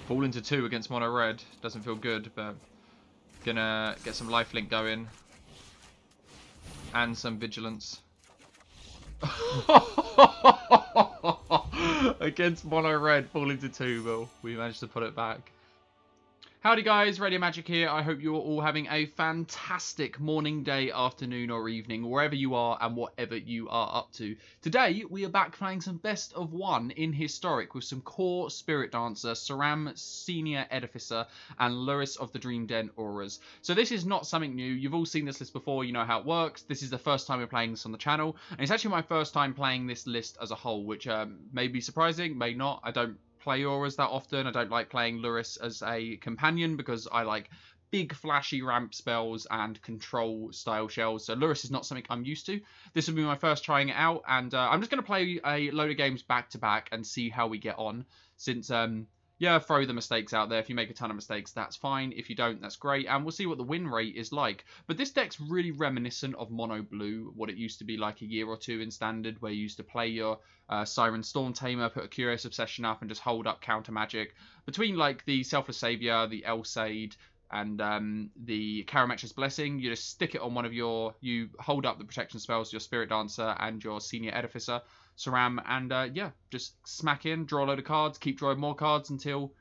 Fall into 2 against mono red. Doesn't feel good, but gonna get some lifelink going. And some vigilance. Against mono red, fall into 2, but we managed to put it back. Howdy guys, Radio Magic here. I hope you're all having a fantastic morning, day, afternoon or evening, wherever you are and whatever you are up to. Today, we are back playing some best of 1 in Historic with some core Spirit Dancer, Saram Senior Edificer and Lurrus of the Dream Den Auras. So this is not something new. You've all seen this list before, you know how it works. This is the first time we're playing this on the channel. And it's actually my first time playing this list as a whole, which may be surprising, may not. I don't play auras that often. I don't like playing Lurrus as a companion because I like big flashy ramp spells and control style shells. So Lurrus is not something I'm used to. This will be my first trying it out, and I'm just going to play a load of games back to back and see how we get on. Since yeah, throw the mistakes out there. If you make a ton of mistakes, that's fine. If you don't, that's great. And we'll see what the win rate is like. But this deck's really reminiscent of Mono Blue, what it used to be like a year or two in Standard, where you used to play your Siren Storm Tamer, put a Curious Obsession up, and just hold up counter magic. Between like the Selfless Savior, the Elsaid, and the Karametra's Blessing, you just stick it on one of your... You hold up the protection spells, your Spirit Dancer and your Senior Edificer, Saram, and yeah, just smack in, draw a load of cards, keep drawing more cards until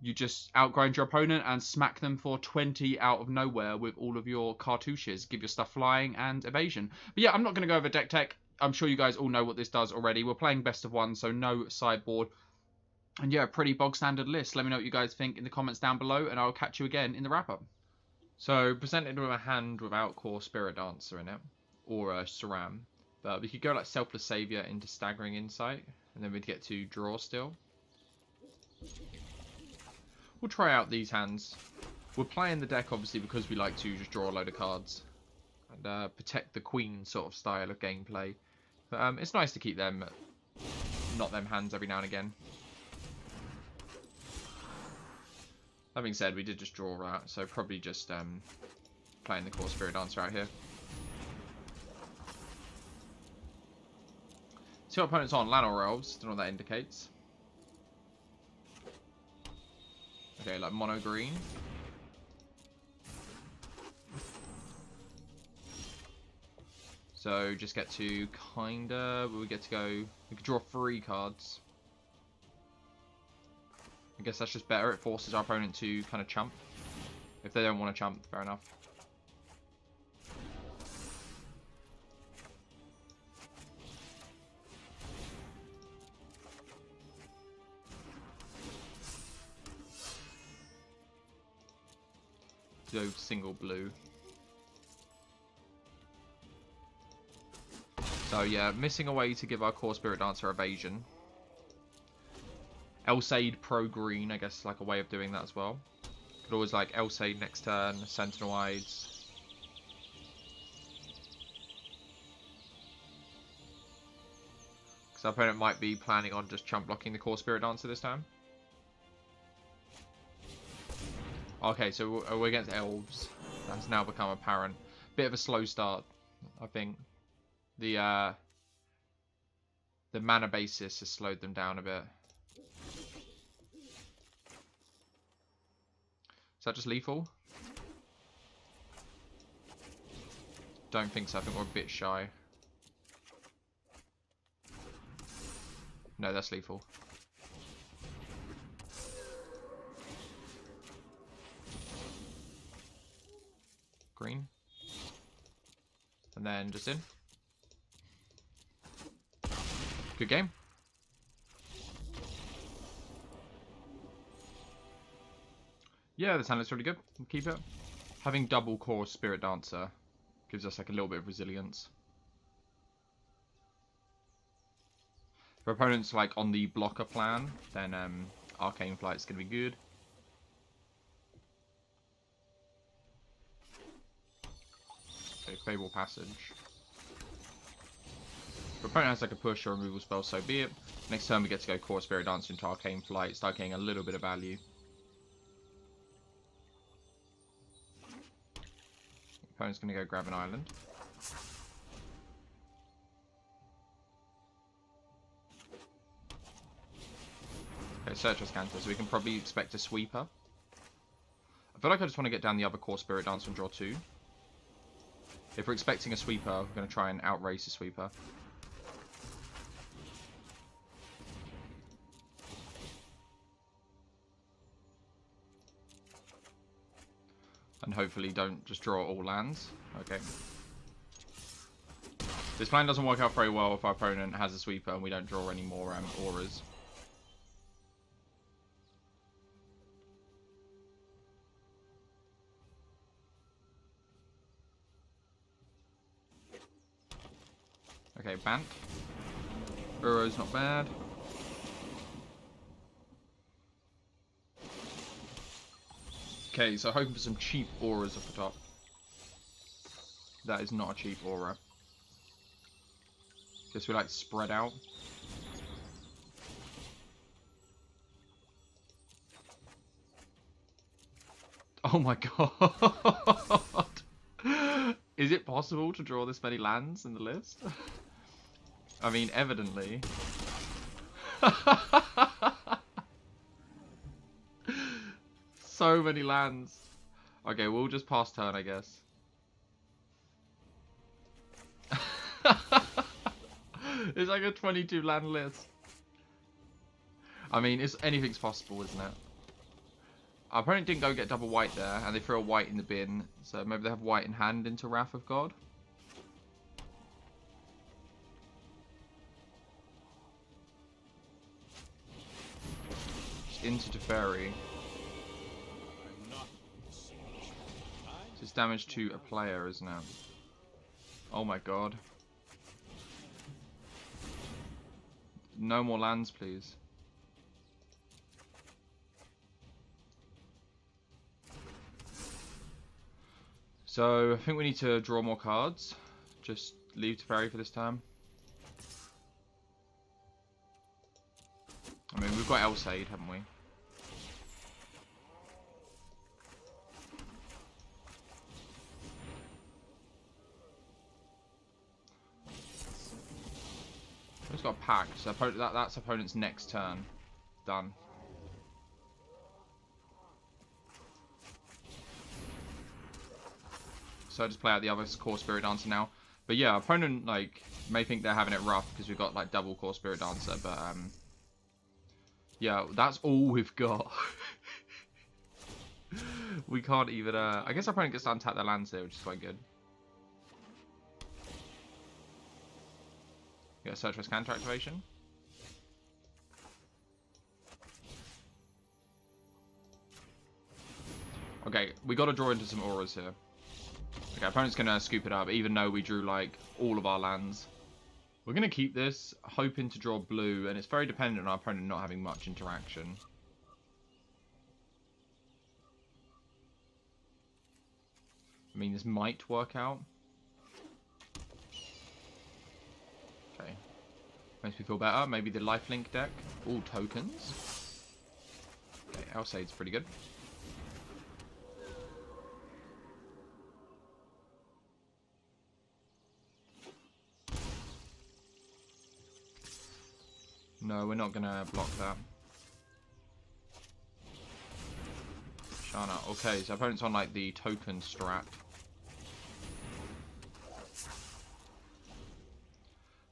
you just outgrind your opponent and smack them for 20 out of nowhere with all of your cartouches. Give your stuff flying and evasion. But yeah, I'm not going to go over deck tech. I'm sure you guys all know what this does already. We're playing best of 1, so no sideboard. And yeah, pretty bog standard list. Let me know what you guys think in the comments down below, and I'll catch you again in the wrap-up. So, presented with a hand without core Spirit Dancer in it, or Saram. But we could go like Selfless Savior into Staggering Insight, and then we'd get to draw still. We'll try out these hands. We're playing the deck obviously because we like to just draw a load of cards and protect the queen sort of style of gameplay. But it's nice to keep them, not them hands every now and again. That being said, we did just draw out, so probably just playing the core Spirit Dancer out here. See what opponent's on. Llanowar Elves. Don't know what that indicates. Okay, like mono green. So just get to kinda... We get to go... We could draw 3 cards. I guess that's just better. It forces our opponent to kind of chump. If they don't want to chump, fair enough. Go single blue. So yeah, missing a way to give our core Spirit Dancer evasion. Elsaid pro green, I guess, like a way of doing that as well. Could always like Elsaid next turn, Sentinel Eyes. Because our opponent might be planning on just chump blocking the core Spirit Dancer this time. Okay, so we're against elves. That's now become apparent. Bit of a slow start, I think. The mana basis has slowed them down a bit. Is that just lethal? Don't think so. I think we're a bit shy. No, that's lethal. Green. And then just in. Good game. Yeah, this hand looks really good. We'll keep it. Having double core Spirit Dancer gives us like a little bit of resilience. For opponents like on the blocker plan, then Arcane Flight's gonna be good. Okay, Fable Passage. If opponent has like a push or removal spell, so be it. Next turn we get to go core Spirit Dancer into Arcane Flight, start getting a little bit of value. Opponent's gonna go grab an island. Okay, Okay, Search Canter, so we can probably expect a sweeper. I feel like I just want to get down the other core Spirit Dancer and draw 2. If we're expecting a sweeper, we're going to try and outrace a sweeper. And hopefully don't just draw all lands. Okay. This plan doesn't work out very well if our opponent has a sweeper and we don't draw any more auras. Okay, Bant. Burrow's not bad. Okay, so hoping for some cheap auras off the top. That is not a cheap aura. Guess we like spread out. Oh my god! Is it possible to draw this many lands in the list? I mean, evidently. So many lands. Okay, we'll just pass turn, I guess. It's like a 22 land list. I mean, anything's possible, isn't it? Our opponent didn't go get double white there, and they threw a white in the bin. So maybe they have white in hand into Wrath of God. Just into Teferi. It's damage to a player, isn't it? Oh my god. No more lands, please. So, I think we need to draw more cards. Just leave Teferi for this time. I mean, we've got Elsaid, haven't we? He's got a pack, so that's opponent's next turn. Done. So I just play out the other core Spirit Dancer now. But yeah, opponent like may think they're having it rough because we've got like double core Spirit Dancer, but yeah, that's all we've got. We can't even I guess our opponent gets to untap their lands here, which is quite good. Yeah, search for Scanter activation. Okay, we got to draw into some auras here. Okay, opponent's going to scoop it up, even though we drew, like, all of our lands. We're going to keep this, hoping to draw blue, and it's very dependent on our opponent not having much interaction. I mean, this might work out. Okay. Makes me feel better. Maybe the Lifelink deck. All tokens. Okay, Elsaid's pretty good. No, we're not going to block that. Shana. Okay, so opponent's on like the token strat.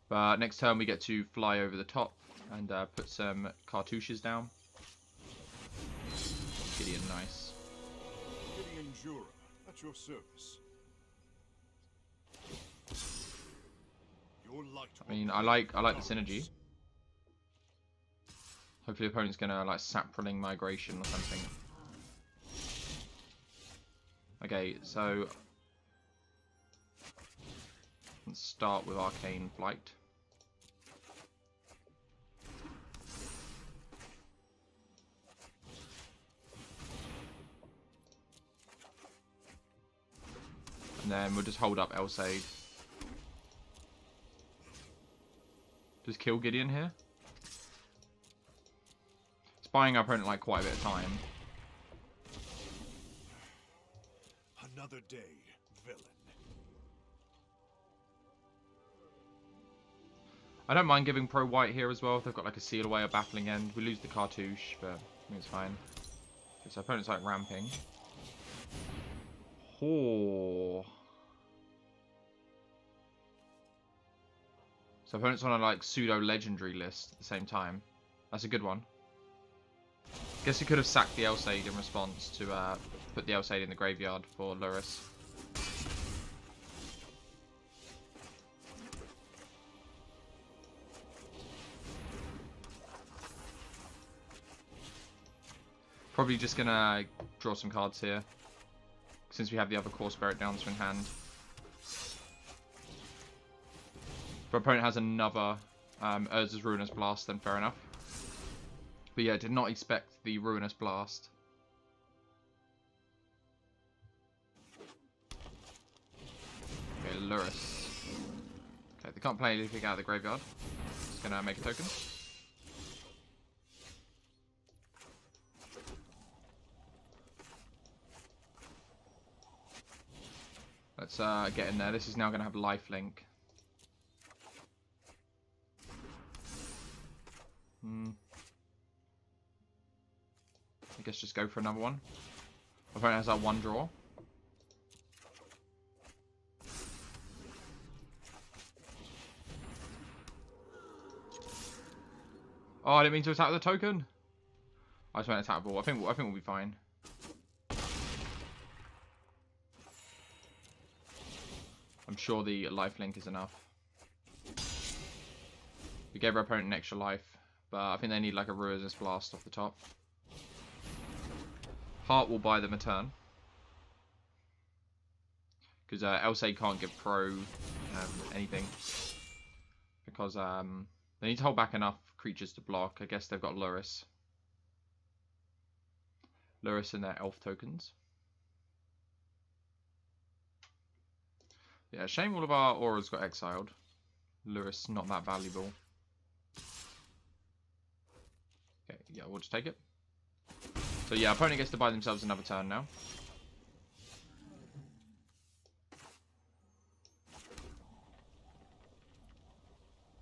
But next turn we get to fly over the top and put some cartouches down. Gideon, nice. Gideon Jura, at your service. Your light. I mean, I like the synergy. Hopefully the opponent's gonna like Saproling Migration or something. Okay, so let's start with Arcane Flight. And then we'll just hold up Elsaid. Just kill Gideon here. It's buying our opponent like quite a bit of time. Another day, villain. I don't mind giving pro white here as well. If they've got like a seal away or baffling end. We lose the cartouche, but I think it's fine. Okay, so opponent's like ramping. Oh. So opponent's on a like pseudo legendary list at the same time. That's a good one. Guess he could have sacked the Elsaid in response to put the Elsaid in the graveyard for Luris. Probably just gonna draw some cards here, since we have the other Core Spirit Dancer in hand. If our opponent has another Urza's Ruinous Blast, then fair enough. But yeah, did not expect the Ruinous Blast. Okay, Luris. Okay, they can't play anything out of the graveyard. Just gonna make a token. Let's get in there. This is now going to have Lifelink. I guess just go for another one. My opponent has our one draw. Oh, I didn't mean to attack the token. I just went attack ball. I think we'll be fine. I'm sure the lifelink is enough. We gave our opponent an extra life, but I think they need like a Ruinous Blast off the top. Heart will buy them a turn. Because Elsaid can't give pro anything. Because they need to hold back enough creatures to block. I guess they've got Luris. Luris and their elf tokens. Yeah, shame all of our auras got exiled. Luris not that valuable. Okay, yeah, we'll just take it. So yeah, opponent gets to buy themselves another turn now.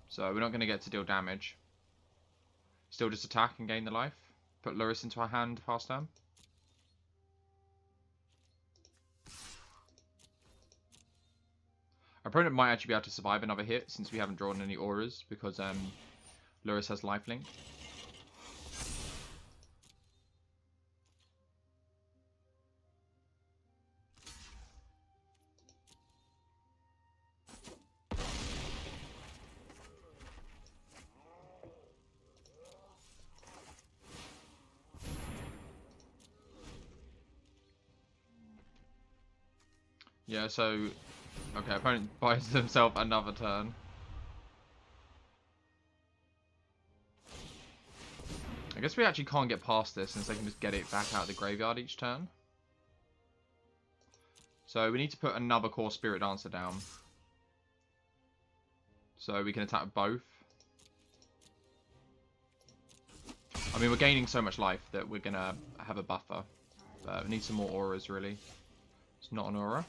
So we're not going to get to deal damage. Still just attack and gain the life. Put Luris into our hand past turn. Our opponent might actually be able to survive another hit since we haven't drawn any auras because Luris has lifelink. Yeah, so okay, opponent buys himself another turn. I guess we actually can't get past this since they can just get it back out of the graveyard each turn. So we need to put another Core Spirit Dancer down. So we can attack both. I mean, we're gaining so much life that we're going to have a buffer. But we need some more auras, really. It's not an aura.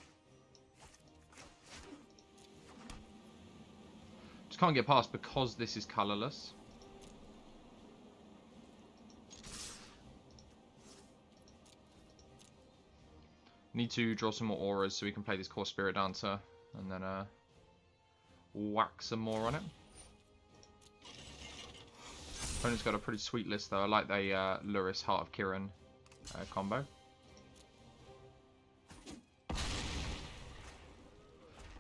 Can't get past because this is colorless. Need to draw some more auras so we can play this Core Spirit Dancer and then whack some more on it. Opponent's got a pretty sweet list though. I like the Luris Heart of Kiran combo.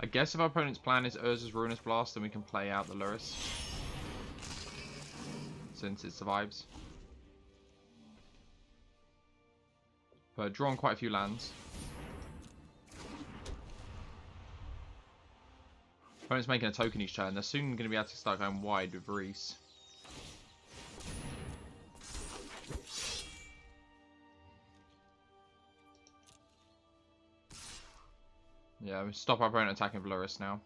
I guess if our opponent's plan is Urza's Ruinous Blast, then we can play out the Luris. Since it survives. But drawn quite a few lands. Opponent's making a token each turn. They're soon going to be able to start going wide with Reese. Yeah, we stop our opponent attacking Luris now.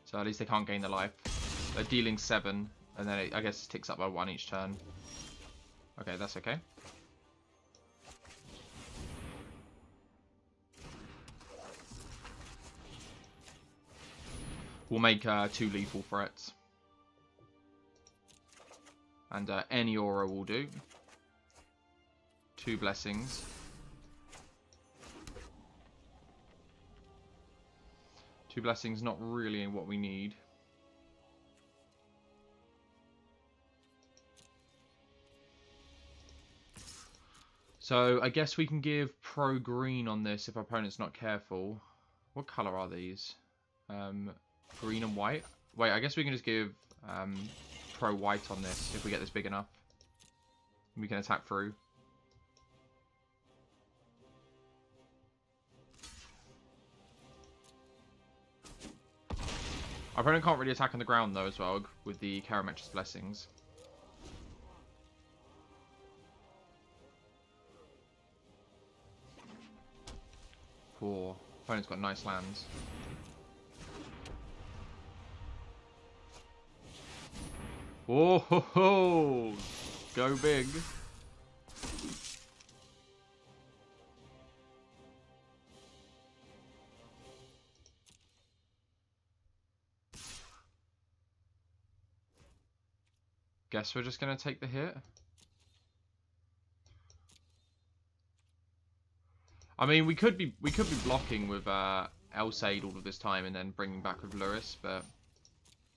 So at least they can't gain the life. They're dealing 7, and then I guess it ticks up by 1 each turn. Okay, that's okay. We'll make 2 lethal threats. And any aura will do. 2 blessings. Two blessings, not really what we need. So I guess we can give pro green on this if our opponent's not careful. What color are these? Green and white. Wait, I guess we can just give pro white on this if we get this big enough. We can attack through. Our opponent can't really attack on the ground though as well with the Karametra's blessings. Poor. Opponent's got nice lands. Oh ho ho! Go big. Guess we're just gonna take the hit. I mean, we could be blocking with Elsaid all of this time and then bringing back with Luris, but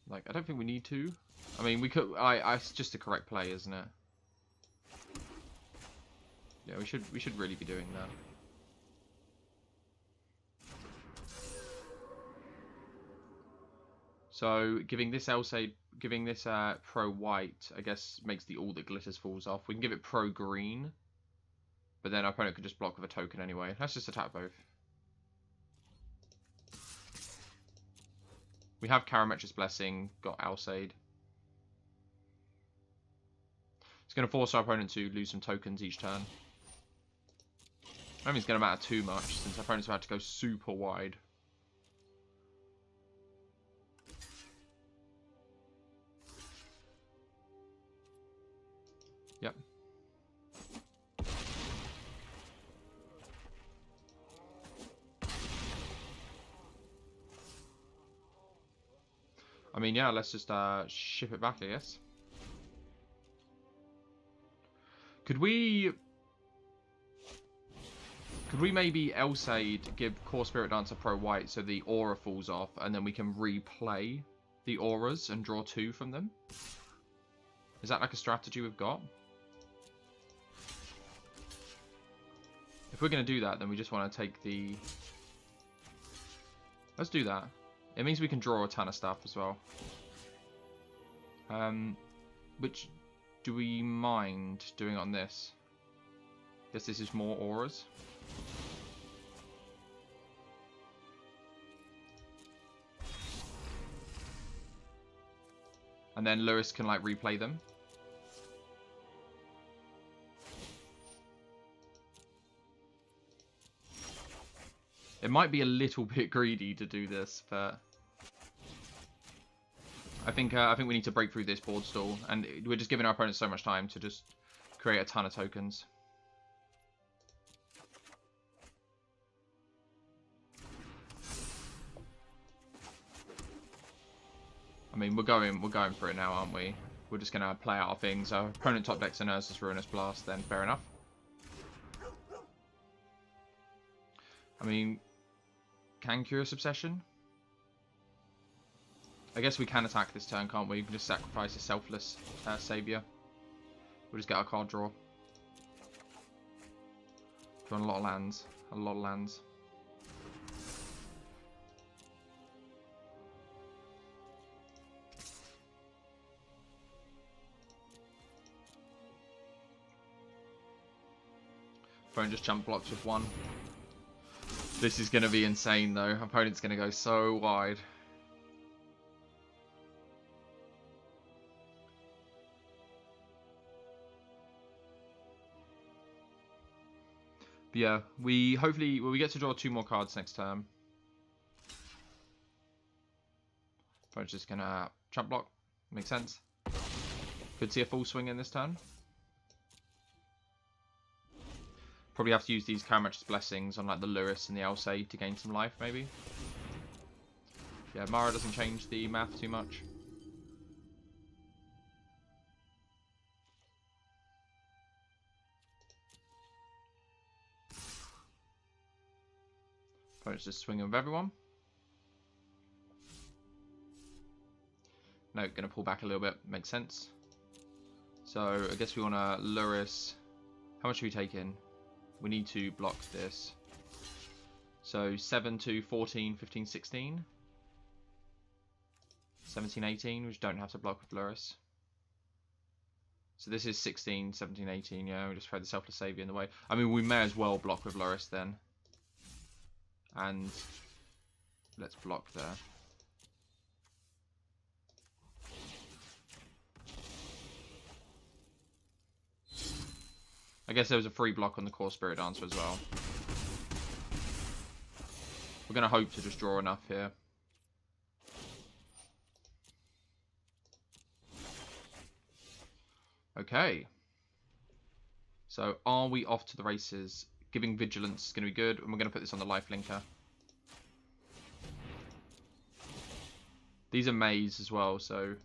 like I don't think we need to. I mean, we could. It's just the correct play, isn't it? Yeah, we should really be doing that. So giving this Elsaid, giving this pro white, I guess makes the all that glitters falls off. We can give it pro green. But then our opponent could just block with a token anyway. Let's just attack both. We have Karametra's Blessing, got Alsaid. It's going to force our opponent to lose some tokens each turn. I don't think it's going to matter too much since our opponent's about to go super wide. Yep. I mean, yeah, let's just ship it back, I guess. Could we maybe Elsaid give Core Spirit Dancer Pro White so the aura falls off, and then we can replay the auras and draw 2 from them? Is that like a strategy we've got? If we're going to do that, then we just want to take the... Let's do that. It means we can draw a ton of stuff as well. Which do we mind doing on this? Guess this is more auras. And then Lewis can like replay them. It might be a little bit greedy to do this, but I think we need to break through this board stall, and we're just giving our opponents so much time to just create a ton of tokens. I mean, we're going for it now, aren't we? We're just gonna play out our things. Our opponent top decks a Nurse's Ruinous Blast, then fair enough. I mean, can Curious Obsession? I guess we can attack this turn, can't we? We can just sacrifice a Selfless Savior. We'll just get our card draw. Drawing a lot of lands. A lot of lands. Phone just jump blocks with 1. This is going to be insane though. Opponent's going to go so wide. But yeah, we get to draw 2 more cards next turn. Opponent's just going to jump block. Makes sense. Could see a full swing in this turn. Probably have to use these Karametra's Blessings on like the Luris and the Alsaid to gain some life, maybe. Yeah, Mara doesn't change the math too much. Opponent's just swinging with everyone. No, going to pull back a little bit. Makes sense. So, I guess we want to Luris. How much are we taking? We need to block this. So, 7 to 14, 15, 16. 17, 18. We just don't have to block with Luris. So, this is 16, 17, 18. Yeah, we just throw the Selfless Savior in the way. I mean, we may as well block with Luris then. And let's block there. I guess there was a free block on the Core Spirit Dancer as well. We're going to hope to just draw enough here. Okay. So, are we off to the races? Giving Vigilance is going to be good, and we're going to put this on the Lifelinker. These are Maze as well, so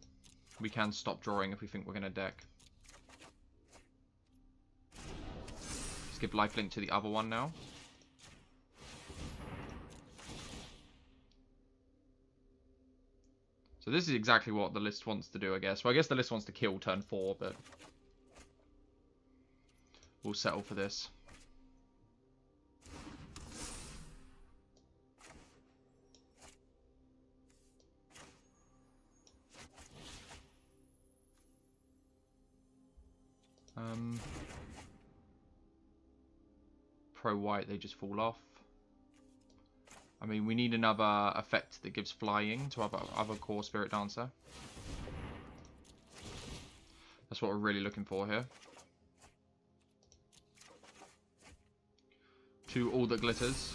we can stop drawing if we think we're going to deck. Let's give Lifelink to the other one now. So this is exactly what the list wants to do, I guess. Well, I guess the list wants to kill turn 4, but we'll settle for this. Pro white, they just fall off. I mean, we need another effect that gives flying to other Core Spirit Dancer. That's what we're really looking for here. To all that glitters.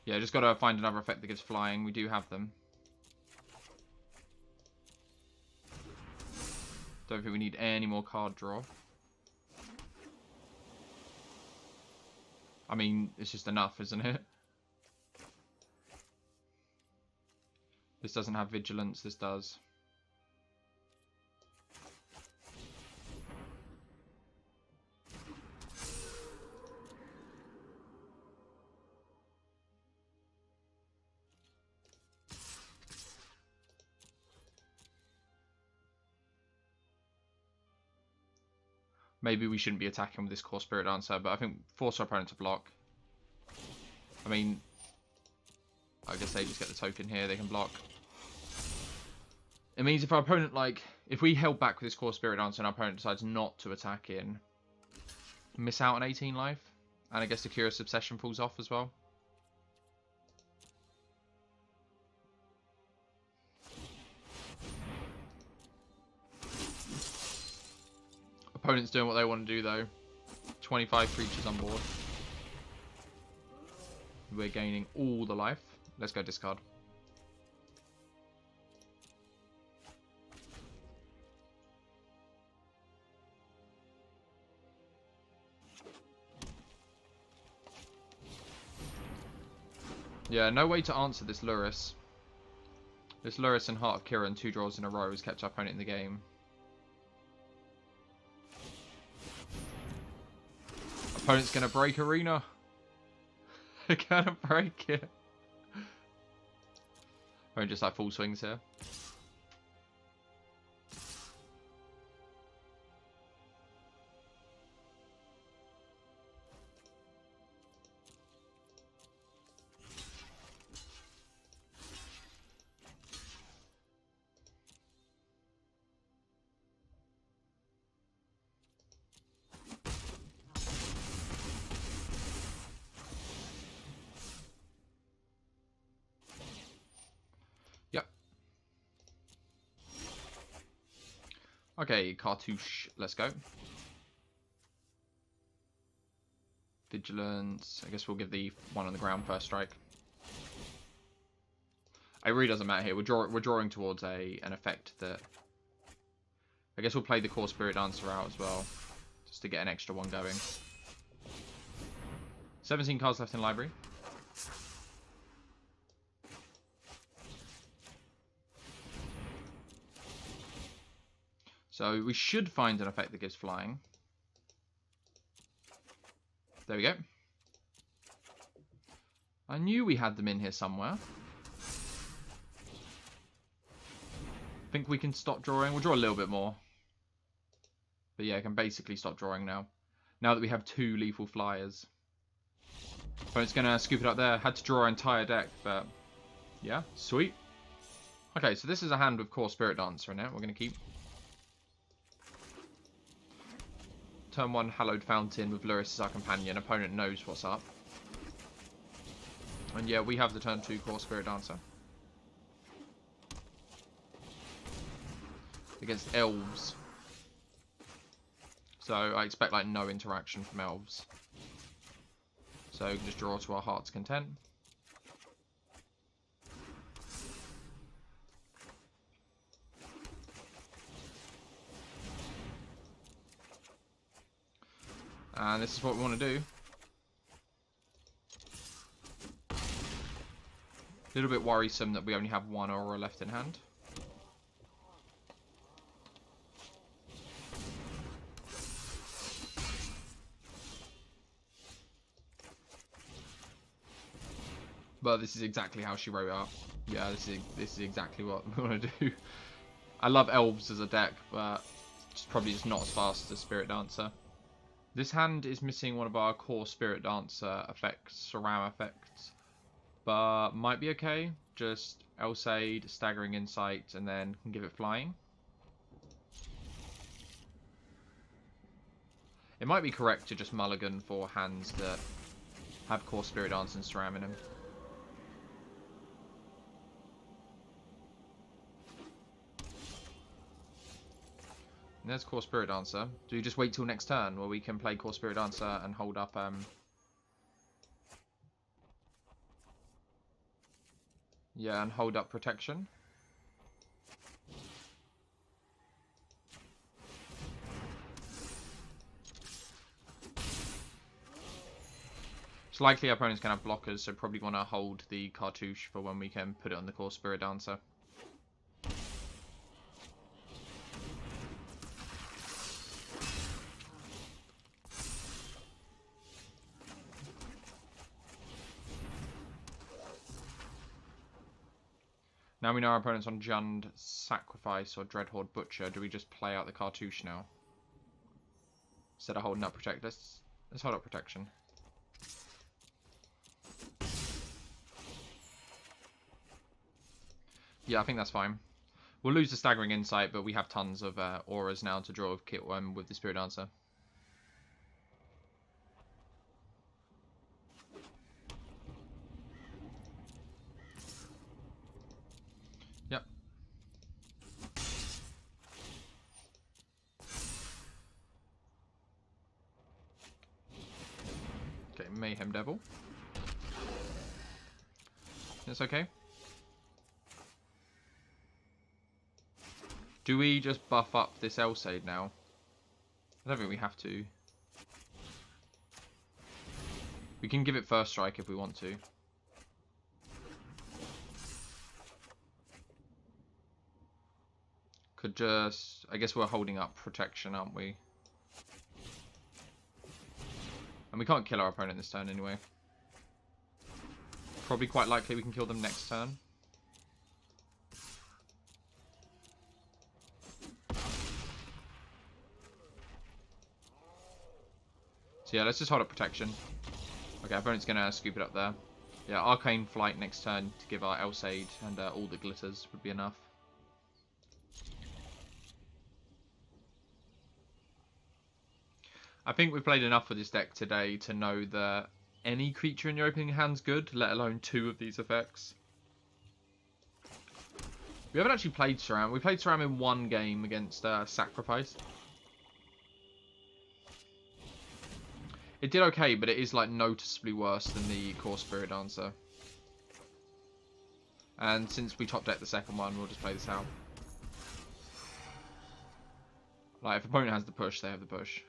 Yeah, just gotta find another effect that gives flying. We do have them. Don't think we need any more card draw. I mean, it's just enough, isn't it? This doesn't have Vigilance, this does. Maybe we shouldn't be attacking with this Core Spirit Dancer, but I think force our opponent to block. I mean, I guess they just get the token here, they can block. It means if our opponent, like, if we held back with this Core Spirit Dancer and our opponent decides not to attack in, miss out on 18 life. And I guess the Curious Obsession falls off as well. Opponent's doing what they want to do though. 25 creatures on board. We're gaining all the life. Let's go discard. Yeah, no way to answer this Luris. This Luris and Heart of Kira and 2 draws in a row has kept our opponent in the game. Opponent's gonna break Arena. They're gonna break it. Opponent just like full swings here. Okay, Cartouche, let's go. Vigilance. I guess we'll give the one on the ground first strike. It really doesn't matter here. We're drawing towards an effect that... I guess we'll play the Core Spirit Dancer out as well, just to get an extra one going. 17 cards left in library. So we should find an effect that gives flying. There we go. I knew we had them in here somewhere. I think we can stop drawing. We'll draw a little bit more. But yeah, I can basically stop drawing now. Now that we have 2 lethal flyers. But it's going to scoop it up there. Had to draw our entire deck, but yeah, sweet. Okay, so this is a hand with Core Spirit Dancer in it. We're going to keep. Turn 1, Hallowed Fountain with Luris as our companion. Opponent knows what's up. And yeah, we have the turn 2 Core Spirit Dancer. Against elves. So I expect like no interaction from elves. So we can just draw to our heart's content. And this is what we want to do. A little bit worrisome that we only have 1 aura left in hand. But this is exactly how she wrote it up. Yeah, this is exactly what we want to do. I love elves as a deck, but it's probably just not as fast as Spirit Dancer. This hand is missing one of our core Spirit Dancer effects, Ram effects, but might be okay. Just Elsaid, Staggering Insight, and then can give it flying. It might be correct to just mulligan for hands that have core Spirit Dancer and Saram in them. And there's Core Spirit Dancer. Do we just wait till next turn where we can play Core Spirit Dancer and hold up yeah, and hold up protection? It's likely our opponent's going to have blockers, so probably want to hold the cartouche for when we can put it on the Core Spirit Dancer. Now we know our opponent's on Jund Sacrifice or Dreadhorde Butcher. Do we just play out the cartouche now? Instead of holding up Protect. Let's hold up Protection. Yeah, I think that's fine. We'll lose the Staggering Insight, but we have tons of auras now to draw with the Spirit Dancer. Yep. Okay, Mayhem Devil. That's okay. Do we just buff up this Elsaid now? I don't think we have to. We can give it First Strike if we want to. Could just... I guess we're holding up protection, aren't we? And we can't kill our opponent this turn anyway. Probably quite likely we can kill them next turn. So yeah, let's just hold up protection. Okay, our opponent's going to scoop it up there. Yeah, Arcane Flight next turn to give our Elsaid and all the glitters would be enough. I think we've played enough with this deck today to know that any creature in your opening hand's good, let alone 2 of these effects. We haven't actually played Saram. We played Saram in 1 game against Sacrifice. It did okay, but it is like noticeably worse than the Core Spirit Dancer. And since we top deck the second one, we'll just play this out. Like, if opponent has the push, they have the push.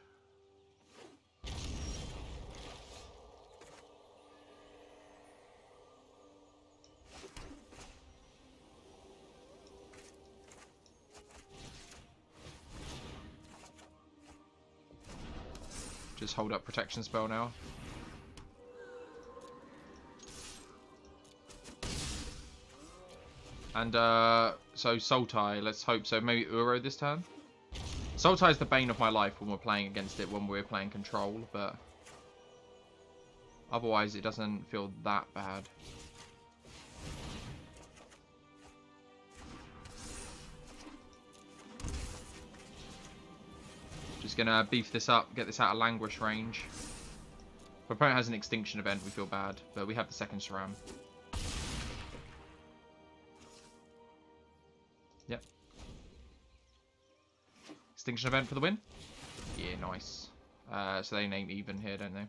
Just hold up protection spell now. And so Sultai, let's hope so. Maybe Uro this turn. Sultai is the bane of my life when we're playing against it, when we're playing control, but otherwise it doesn't feel that bad. Just gonna beef this up, get this out of languish range. If our opponent has an extinction event, we feel bad, but we have the second Saram. Yep. Extinction event for the win. Yeah, nice. So they name even here, don't they?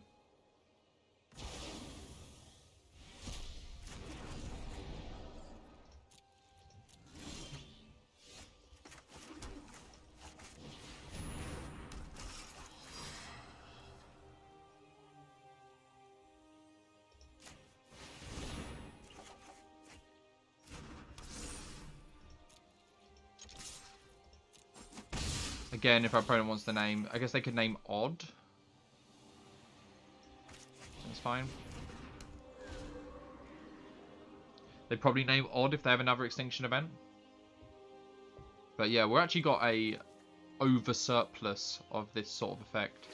Again, if our opponent wants to name, I guess they could name Odd. That's fine. They'd probably name Odd if they have another extinction event. But yeah, we're actually got a over surplus of this sort of effect.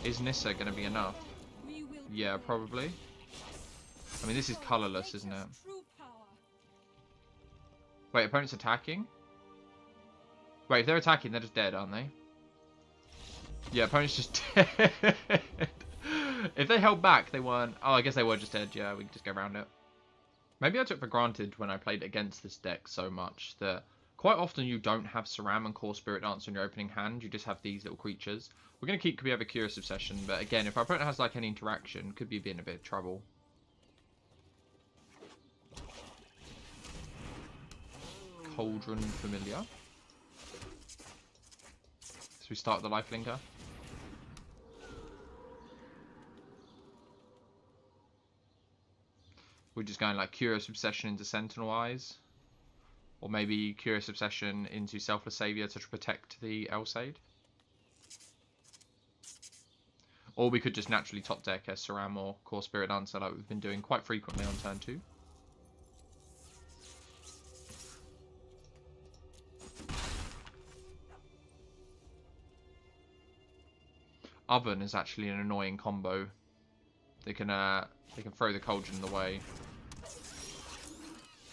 Is Nissa going to be enough? Yeah, probably. I mean, this is colorless, isn't it? Wait, opponent's attacking? Wait, if they're attacking, they're just dead, aren't they? Yeah, opponent's just dead. If they held back, they weren't... Oh, I guess they were just dead. Yeah, we can just go around it. Maybe I took for granted when I played against this deck so much that quite often you don't have Saram and Core Spirit Dance in your opening hand. You just have these little creatures. We're going to keep... Could we have a Curious Obsession? But again, if our opponent has like any interaction, could be in a bit of trouble. Cauldron Familiar. So we start the Lifelinker. We're just going like Curious Obsession into Sentinel Eyes. Or maybe Curious Obsession into Selfless Savior to protect the Elsaid. Or we could just naturally top deck a Saram or Core Spirit Dancer like we've been doing quite frequently on turn 2. Oven is actually an annoying combo. They can throw the Cauldron away.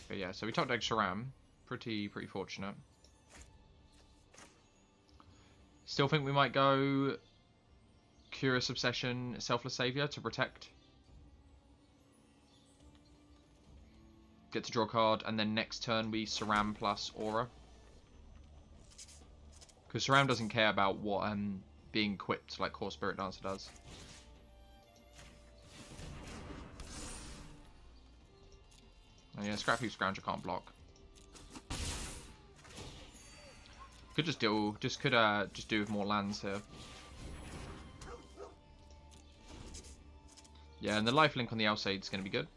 But yeah, so we top deck Saram. Pretty fortunate. Still think we might go Curious Obsession, Selfless Savior to protect. Get to draw a card, and then next turn we Saram plus Aura. Because Saram doesn't care about what being equipped like Core Spirit Dancer does. Oh yeah, Scrap Heap Scrounger can't block. Could just do with more lands here. Yeah, and the lifelink on the Elsaid is going to be good.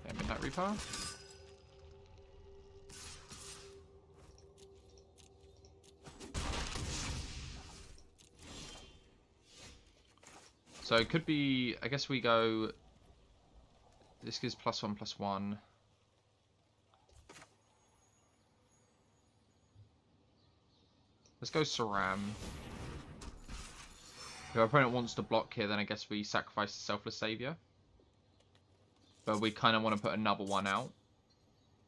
Yeah, Midnight Reaper. So it could be, I guess we go, this gives +1/+1. Let's go Saram. If our opponent wants to block here, then I guess we sacrifice the Selfless Savior. But we kind of want to put another one out.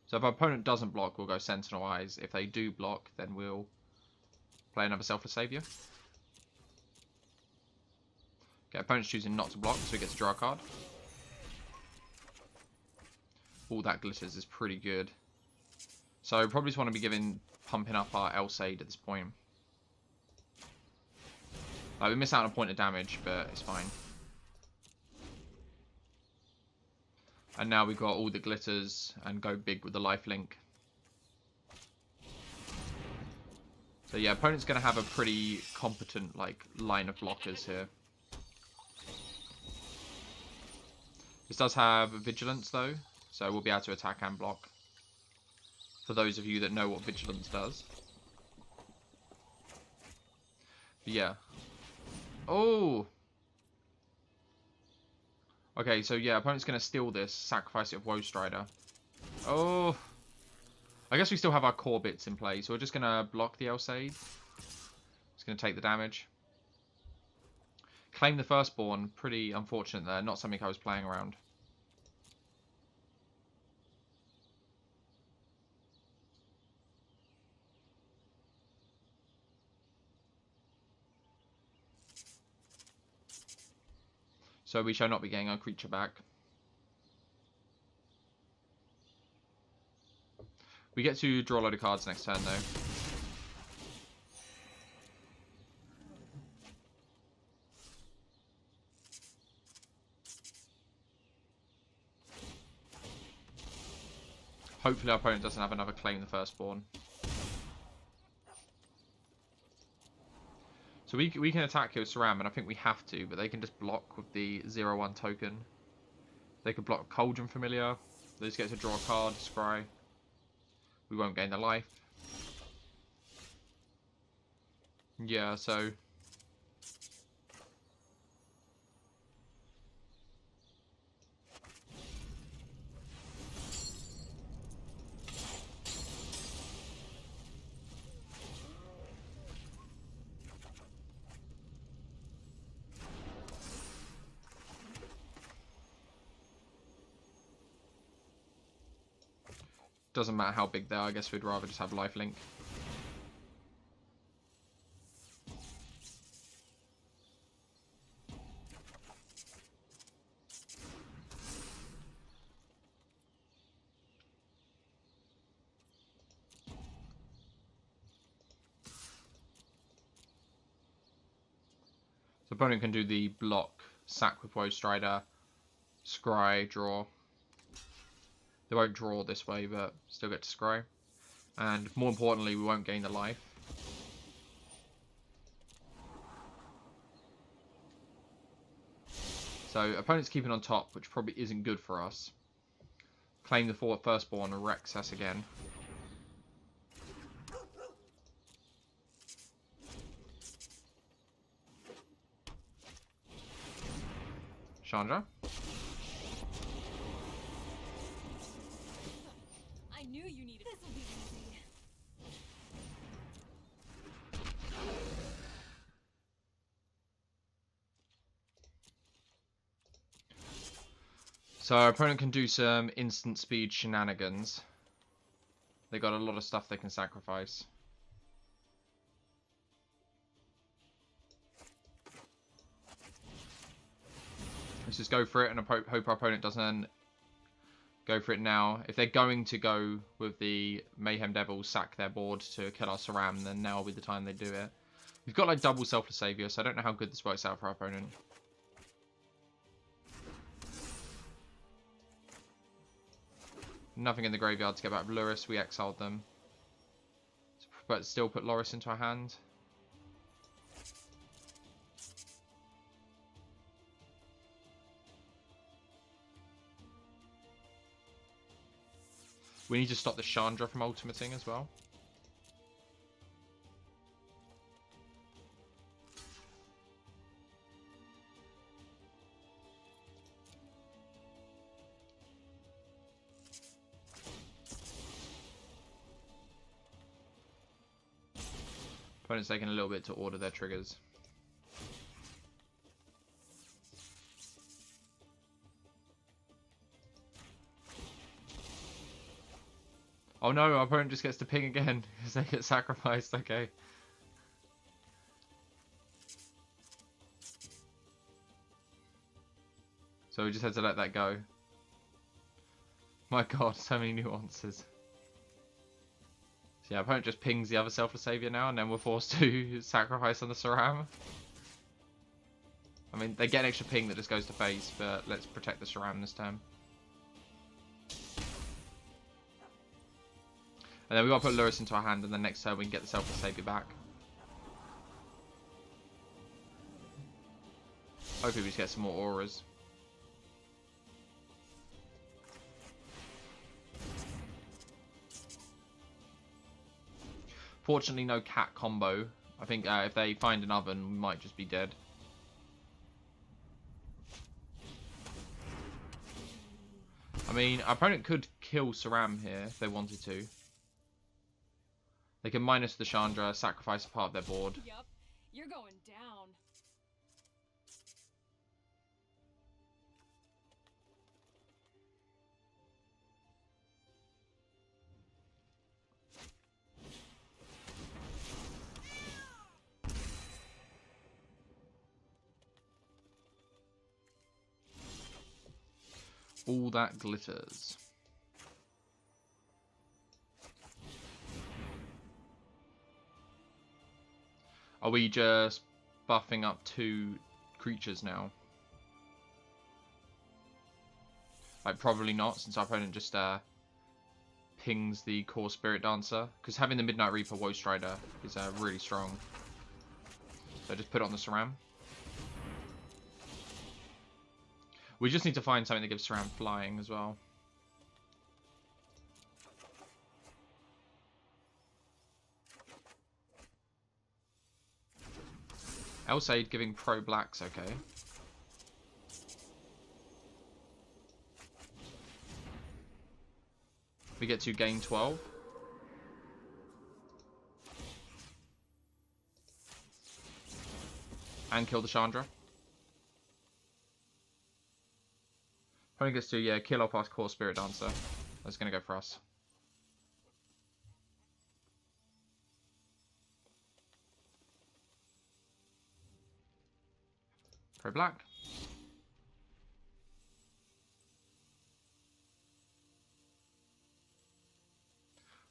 So if our opponent doesn't block, we'll go Sentinel Eyes. If they do block, then we'll play another Selfless Savior. Okay, opponent's choosing not to block, so he gets to draw a card. All that glitters is pretty good. So probably just want to be pumping up our Elsaid at this point. We miss out on a point of damage, but it's fine. And now we've got all the glitters and go big with the lifelink. So yeah, opponent's going to have a pretty competent line of blockers here. This does have Vigilance though, so we'll be able to attack and block. For those of you that know what Vigilance does. But yeah. Oh! Okay, so yeah, opponent's going to steal this, sacrifice it with Woe Strider. Oh! I guess we still have our core bits in play, so we're just going to block the Elsaid. It's going to take the damage. Claim the Firstborn, pretty unfortunate there, not something I was playing around. So we shall not be getting our creature back. We get to draw a load of cards next turn, though. Hopefully our opponent doesn't have another Claim the Firstborn. So we can attack your Saram, and I think we have to, but they can just block with the 0/1 token. They could block Cauldron Familiar. They just get to draw a card, scry. We won't gain the life. Yeah, so... Doesn't matter how big they are, I guess we'd rather just have Lifelink. So opponent can do the block, sack with Woe Strider, scry, draw. They won't draw this way, but still get to scry. And more importantly, we won't gain the life. So opponent's keeping on top, which probably isn't good for us. Claim the Firstborn, wrecks us again. Chandra. I knew you needed this. Will be easy. So our opponent can do some instant speed shenanigans. They got a lot of stuff they can sacrifice. Let's just go for it and hope our opponent doesn't go for it now. If they're going to go with the Mayhem Devils, sack their board to kill our Saram, then now will be the time they do it. We've got like double Selfless Savior, so I don't know how good this works out for our opponent. Nothing in the graveyard to get back Luris, we exiled them. But still put Loris into our hand. We need to stop the Chandra from ultimating as well. Opponent's taking a little bit to order their triggers. Oh no, our opponent just gets to ping again because they get sacrificed, okay. So we just had to let that go. My god, so many nuances. So yeah, opponent just pings the other Selfless Savior now, and then we're forced to sacrifice on the Saram. I mean, they get an extra ping that just goes to face, but let's protect the Saram this time. And then we've got to put Luris into our hand, and then next turn we can get the Selfless Savior back. Hopefully we just get some more auras. Unfortunately, no cat combo. I think if they find an oven, we might just be dead. I mean, our opponent could kill Saram here if they wanted to. They can minus the Chandra, sacrifice a part of their board. Yup, you're going down. All that glitters. Are we just buffing up 2 creatures now? Like, probably not, since our opponent just pings the core Spirit Dancer. Because having the Midnight Reaper Woe Strider is really strong. So just put it on the Saram. We just need to find something that gives Saram flying as well. Elsaid giving pro blacks, okay. We get to gain 12. And kill the Chandra. Opponent gets to, yeah, kill off our core Spirit Dancer. That's going to go for us. Pro black.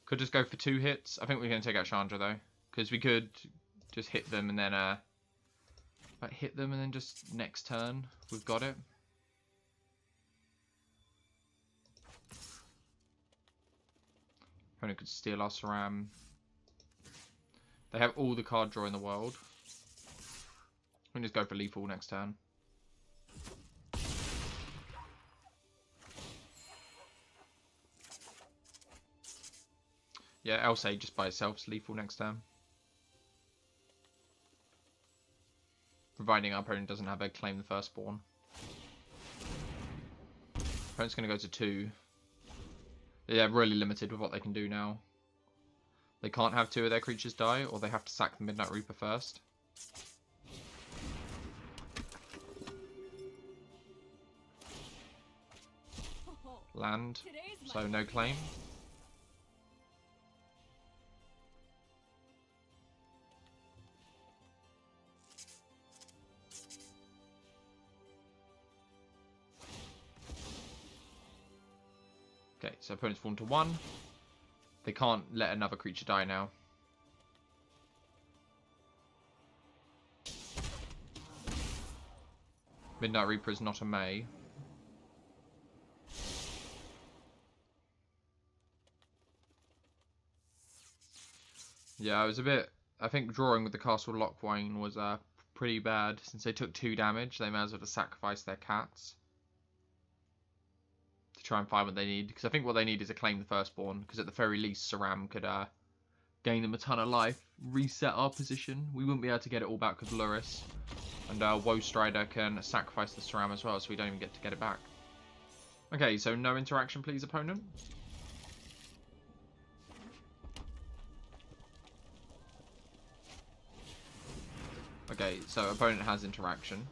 Could just go for 2 hits. I think we're going to take out Chandra though, because we could just hit them and then hit them and then just next turn we've got it. Opponent could steal our Saram. They have all the card draw in the world. We can just go for lethal next turn. Yeah, Elsaid just by itself is lethal next turn. Providing our opponent doesn't have a claim the firstborn. Opponent's going to go to 2. They're really limited with what they can do now. They can't have 2 of their creatures die, or they have to sack the Midnight Reaper first. Land, so no claim. Okay, so opponent's fallen to 1. They can't let another creature die now. Midnight Reaper is not a May. Yeah, I was a bit... I think drawing with the Castle Lockwine was pretty bad. Since they took 2 damage, they may as well have sacrificed their cats to try and find what they need. Because I think what they need is a claim the firstborn. Because at the very least, Saram could gain them a ton of life, reset our position. We wouldn't be able to get it all back with Luris. And Woe Strider can sacrifice the Saram as well, so we don't even get to get it back. Okay, so no interaction, please, opponent. Okay, so opponent has interaction.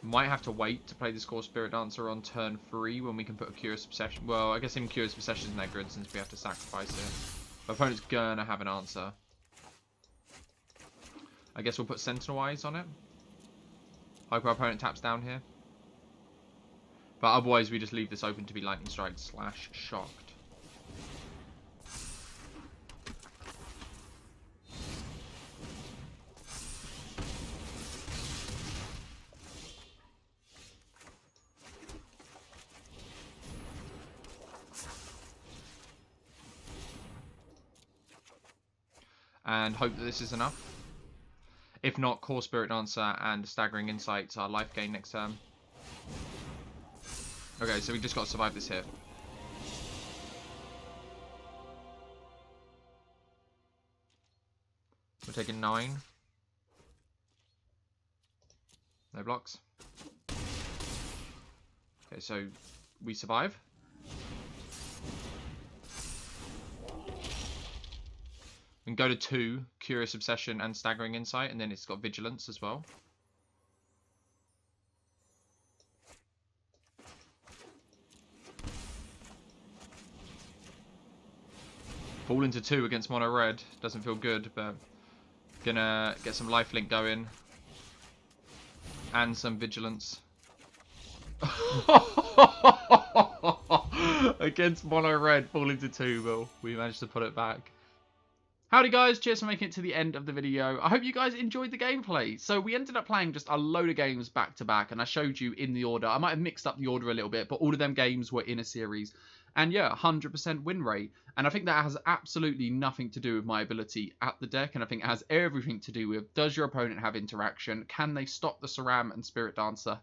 Might have to wait to play this core Spirit Dancer on turn 3 when we can put a Curious Obsession. Well, I guess even Curious Obsession isn't that good since we have to sacrifice it. But opponent's gonna have an answer. I guess we'll put Sentinel Eyes on it. Hope our opponent taps down here. But otherwise we just leave this open to be Lightning Strike / Shocked. And hope that this is enough. If not, Core Spirit Dancer and Staggering Insights are life gain next turn. Okay, so we just got to survive this hit. We're taking 9. No blocks. Okay, so we survive. And go to 2, Curious Obsession and Staggering Insight, and then it's got Vigilance as well. Fall into 2 against mono red. Doesn't feel good, but gonna get some Lifelink going. And some Vigilance. Against mono red, fall into 2, but we managed to put it back. Howdy guys, cheers for making it to the end of the video. I hope you guys enjoyed the gameplay. So we ended up playing just a load of games back to back, and I showed you in the order. I might have mixed up the order a little bit, but all of them games were in a series. And yeah, 100% win rate. And I think that has absolutely nothing to do with my ability at the deck, and I think it has everything to do with, does your opponent have interaction? Can they stop the Saram and Spirit Dancer?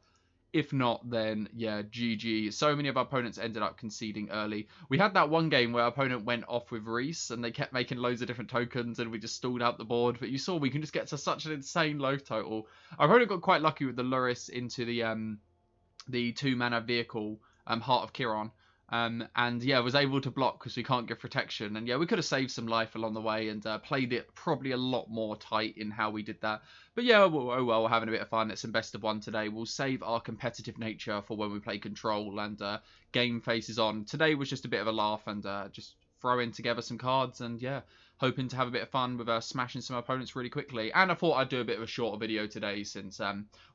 If not, then yeah, GG. So many of our opponents ended up conceding early. We had that one game where our opponent went off with Reese and they kept making loads of different tokens and we just stalled out the board. But you saw we can just get to such an insane loaf total. Our opponent got quite lucky with the Luris into the 2-mana vehicle, Heart of Kiron. And yeah, was able to block because we can't give protection. And yeah, we could have saved some life along the way and played it probably a lot more tight in how we did that. But yeah, oh well, we're having a bit of fun. It's some best of 1 today. We'll save our competitive nature for when we play Control and game faces on. Today was just a bit of a laugh and just throwing together some cards and yeah, hoping to have a bit of fun with smashing some opponents really quickly. And I thought I'd do a bit of a shorter video today since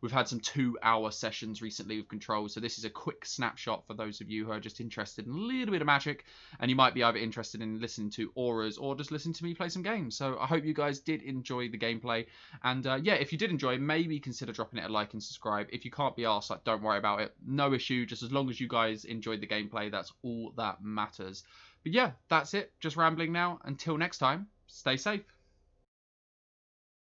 we've had some 2-hour sessions recently with Control. So this is a quick snapshot for those of you who are just interested in a little bit of Magic. And you might be either interested in listening to Auras or just listening to me play some games. So I hope you guys did enjoy the gameplay. And yeah, if you did enjoy, maybe consider dropping it a like and subscribe. If you can't be arsed, like, don't worry about it. No issue. Just as long as you guys enjoyed the gameplay, that's all that matters. But yeah, that's it. Just rambling now. Until next time, stay safe.